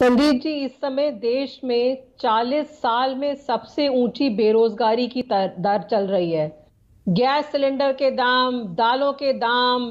संदीप जी, इस समय देश में 40 साल में सबसे ऊंची बेरोजगारी की दर चल रही है। गैस सिलेंडर के दाम, दालों के दाम,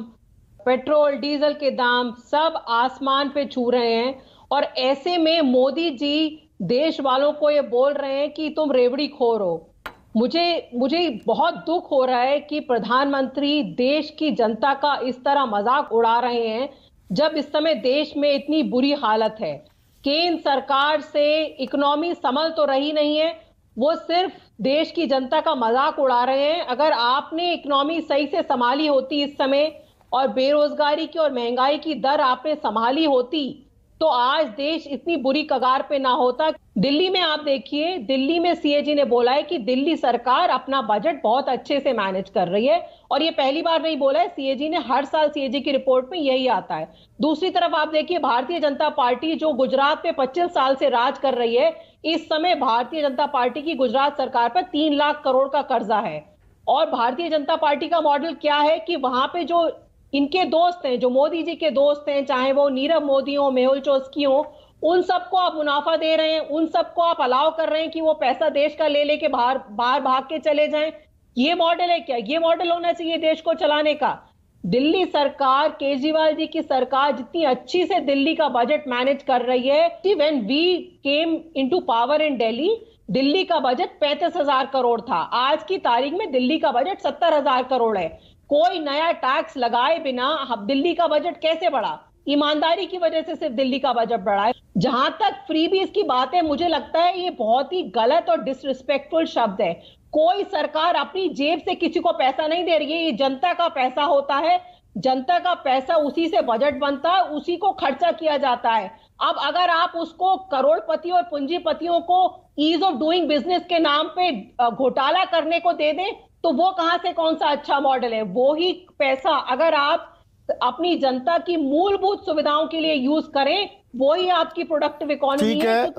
पेट्रोल डीजल के दाम सब आसमान पे छू रहे हैं। और ऐसे में मोदी जी देश वालों को ये बोल रहे हैं कि तुम रेवड़ी खोर हो। मुझे मुझे बहुत दुख हो रहा है कि प्रधानमंत्री देश की जनता का इस तरह मजाक उड़ा रहे हैं, जब इस समय देश में इतनी बुरी हालत है। केंद्र सरकार से इकोनॉमी संभल तो रही नहीं है, वो सिर्फ देश की जनता का मजाक उड़ा रहे हैं। अगर आपने इकोनॉमी सही से संभाली होती इस समय, और बेरोजगारी की और महंगाई की दर आपने संभाली होती, तो आज देश इतनी बुरी कगार पे ना होता। दिल्ली में आप देखिए, दिल्ली में सीएजी ने बोला है कि दिल्ली सरकार अपना बजट बहुत अच्छे से मैनेज कर रही है। और ये पहली बार नहीं बोला है सीएजी ने, हर साल सीएजी की रिपोर्ट में यही आता है। दूसरी तरफ आप देखिए, भारतीय जनता पार्टी जो गुजरात में 25 साल से राज कर रही है, इस समय भारतीय जनता पार्टी की गुजरात सरकार पर 3 लाख करोड़ का कर्जा है। और भारतीय जनता पार्टी का मॉडल क्या है कि वहां पे जो इनके दोस्त हैं, जो मोदी जी के दोस्त हैं, चाहे वो नीरव मोदी हो, मेहुल चोस्की हो, उन सबको आप मुनाफा दे रहे हैं, उन सबको आप अलाउ कर रहे हैं कि वो पैसा देश का ले लेके बाहर बाहर भाग के चले जाएं। ये मॉडल है क्या? ये मॉडल होना चाहिए देश को चलाने का? दिल्ली सरकार, केजरीवाल जी की सरकार जितनी अच्छी से दिल्ली का बजट मैनेज कर रही है, when we came into power in Delhi, Delhi का बजट 35,000 करोड़ था। आज की तारीख में दिल्ली का बजट 70,000 करोड़ है। कोई नया टैक्स लगाए बिना दिल्ली का बजट कैसे बढ़ा? ईमानदारी की वजह से सिर्फ दिल्ली का बजट बढ़ा है। जहां तक फ्रीबीज की बात है, मुझे लगता है ये बहुत ही गलत और डिसरिस्पेक्टफुल शब्द है। कोई सरकार अपनी जेब से किसी को पैसा नहीं दे रही है, ये जनता का पैसा होता है। जनता का पैसा, उसी से बजट बनता है, उसी को खर्चा किया जाता है। अब अगर आप उसको करोड़पति और पूंजीपतियों को ईज ऑफ डूइंग बिजनेस के नाम पे घोटाला करने को दे दें, तो वो कहां से कौन सा अच्छा मॉडल है? वो ही पैसा अगर आप अपनी जनता की मूलभूत सुविधाओं के लिए यूज करें, वो ही आपकी प्रोडक्टिव इकोनॉमी ठीक है। है। तो